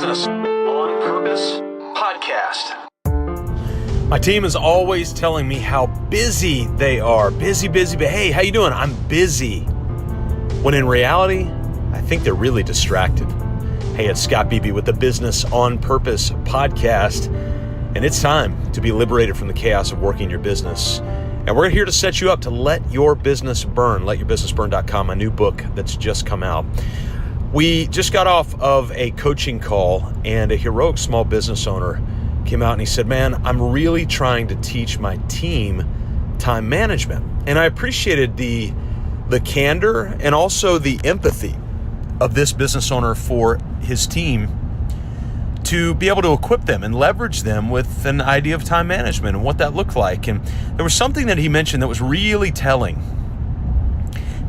Business on Purpose podcast. My team is always telling me how busy they are. Busy, but hey, how you doing? I'm busy. When in reality, I think they're really distracted. Hey, it's Scott Beebe with the Business on Purpose podcast, and it's time to be liberated from the chaos of working your business. And we're here to set you up to let your business burn. LetYourBusinessBurn.com, my new book that's just come out. We just got off of a coaching call, and a heroic small business owner came out and he said, man, I'm really trying to teach my team time management. And I appreciated the candor and also the empathy of this business owner for his team to be able to equip them and leverage them with an idea of time management and what that looked like. And there was something that he mentioned that was really telling.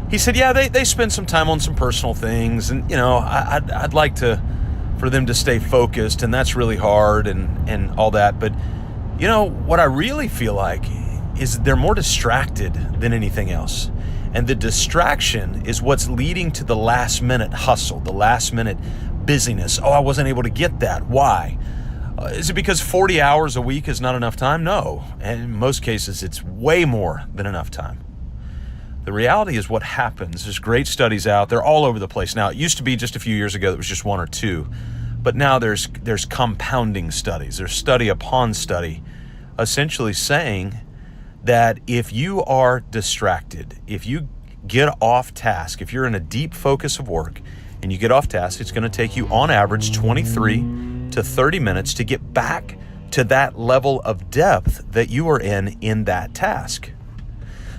He said, yeah, they spend some time on some personal things, and I'd like for them to stay focused, and that's really hard and all that. But what I really feel like is they're more distracted than anything else. And the distraction is what's leading to the last minute hustle, the last minute busyness. Oh, I wasn't able to get that. Why? Is it because 40 hours a week is not enough time? No. And in most cases, it's way more than enough time. The reality is what happens. There's great studies out. They're all over the place now. It used to be just a few years ago that was just one or two. But now there's compounding studies. There's study upon study essentially saying that if you are distracted, if you get off task, if you're in a deep focus of work and you get off task, it's going to take you on average 23 to 30 minutes to get back to that level of depth that you are in that task.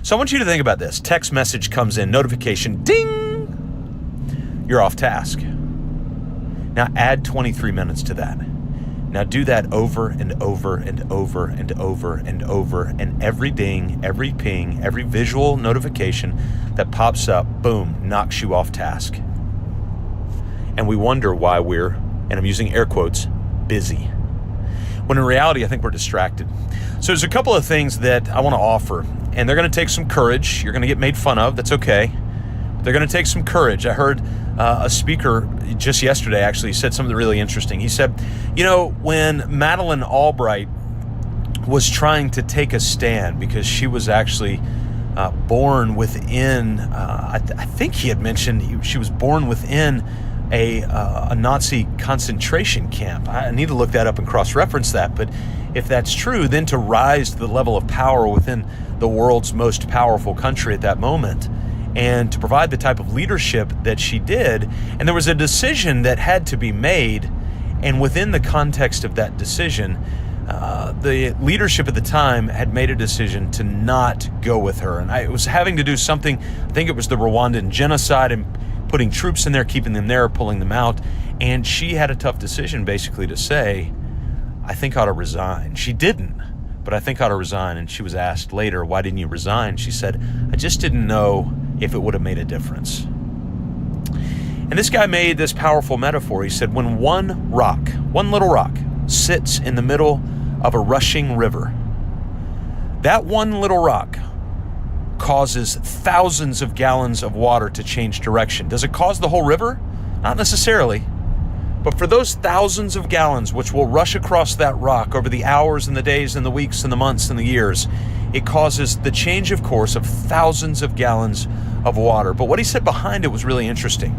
So I want you to think about this. Text message comes in, notification, ding, you're off task. Now add 23 minutes to that. Now do that over and over and over and over and over, and every ding, every ping, every visual notification that pops up, boom, knocks you off task. And we wonder why we're, and I'm using air quotes, busy. When in reality, I think we're distracted. So there's a couple of things that I want to offer, and they're going to take some courage. You're going to get made fun of. That's okay. They're going to take some courage. I heard a speaker just yesterday actually said something really interesting. He said, when Madeleine Albright was trying to take a stand because she was actually born within, I think he had mentioned she was born within a Nazi concentration camp. I need to look that up and cross-reference that. But if that's true, then to rise to the level of power within the world's most powerful country at that moment, and to provide the type of leadership that she did, and there was a decision that had to be made, and within the context of that decision, the leadership at the time had made a decision to not go with her. And it was having to do something, I think it was the Rwandan genocide, and putting troops in there, keeping them there, pulling them out. And she had a tough decision basically to say, I think I ought to resign. She didn't, but I think I ought to resign. And she was asked later, why didn't you resign? She said, I just didn't know if it would have made a difference. And this guy made this powerful metaphor. He said, when one little rock sits in the middle of a rushing river, that one little rock causes thousands of gallons of water to change direction. Does it cause the whole river? Not necessarily. But for those thousands of gallons which will rush across that rock over the hours and the days and the weeks and the months and the years, it causes the change of course of thousands of gallons of water. But what he said behind it was really interesting.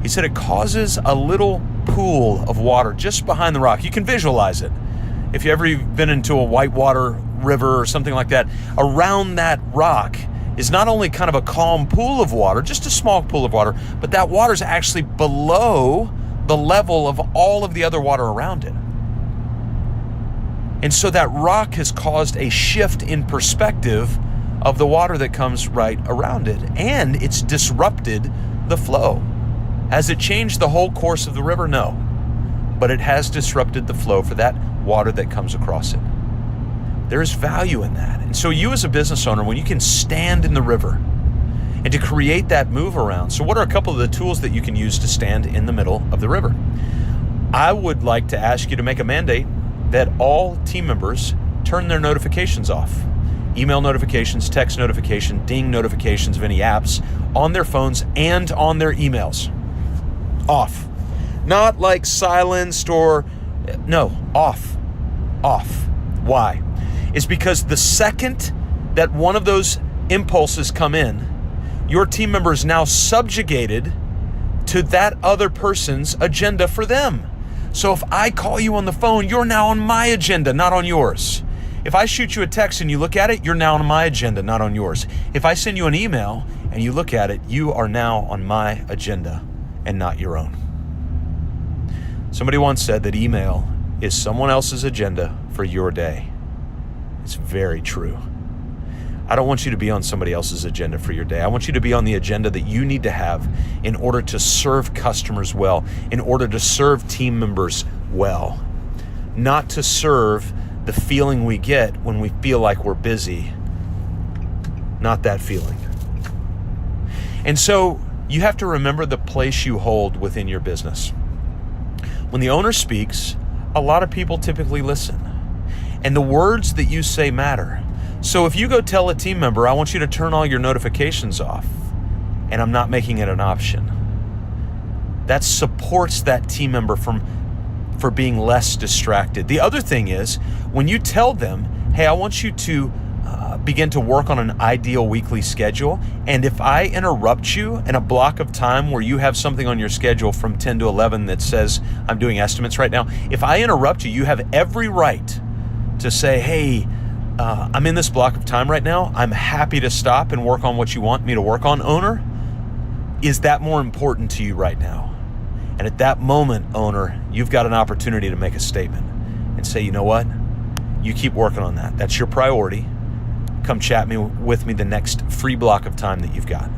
He said it causes a little pool of water just behind the rock. You can visualize it. If you ever been into a whitewater river or something like that, around that rock is not only kind of a calm pool of water, just a small pool of water, but that water is actually below the level of all of the other water around it. And so that rock has caused a shift in perspective of the water that comes right around it, and it's disrupted the flow. Has it changed the whole course of the river? No, but it has disrupted the flow for that water that comes across it. There is value in that. And so you as a business owner, when you can stand in the river and to create that move around. So what are a couple of the tools that you can use to stand in the middle of the river? I would like to ask you to make a mandate that all team members turn their notifications off. Email notifications, text notification, ding notifications of any apps on their phones and on their emails. Off. Not like silenced or, no, off. Why? It's because the second that one of those impulses come in, your team member is now subjugated to that other person's agenda for them. So if I call you on the phone, you're now on my agenda, not on yours. If I shoot you a text and you look at it, you're now on my agenda, not on yours. If I send you an email and you look at it, you are now on my agenda and not your own. Somebody once said that email is someone else's agenda for your day. It's very true. I don't want you to be on somebody else's agenda for your day. I want you to be on the agenda that you need to have in order to serve customers well, in order to serve team members well, not to serve the feeling we get when we feel like we're busy, not that feeling. And so you have to remember the place you hold within your business. When the owner speaks, a lot of people typically listen, and the words that you say matter. So if you go tell a team member, I want you to turn all your notifications off, and I'm not making it an option, that supports that team member for being less distracted. The other thing is, when you tell them, hey, I want you to begin to work on an ideal weekly schedule, and if I interrupt you in a block of time where you have something on your schedule from 10 to 11 that says, I'm doing estimates right now, if I interrupt you, you have every right to say, hey, I'm in this block of time right now. I'm happy to stop and work on what you want me to work on, owner. Is that more important to you right now? And at that moment, owner, you've got an opportunity to make a statement and say, you know what? You keep working on that. That's your priority. Come chat with me the next free block of time that you've got.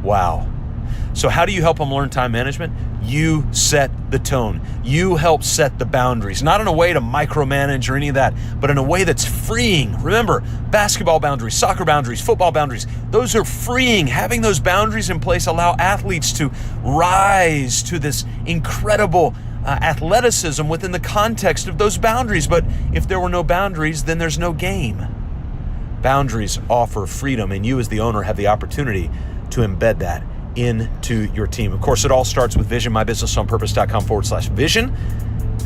Wow. So how do you help them learn time management? You set the tone. You help set the boundaries, not in a way to micromanage or any of that, but in a way that's freeing. Remember, basketball boundaries, soccer boundaries, football boundaries, those are freeing. Having those boundaries in place allow athletes to rise to this incredible athleticism within the context of those boundaries. But if there were no boundaries, then there's no game. Boundaries offer freedom, and you as the owner have the opportunity to embed that into your team. Of course, it all starts with vision, mybusinessonpurpose.com/vision.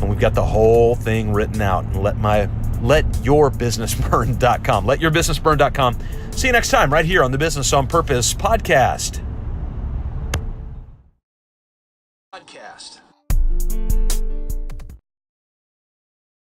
And we've got the whole thing written out. And letyourbusinessburn.com. Letyourbusinessburn.com. See you next time right here on the Business on Purpose podcast.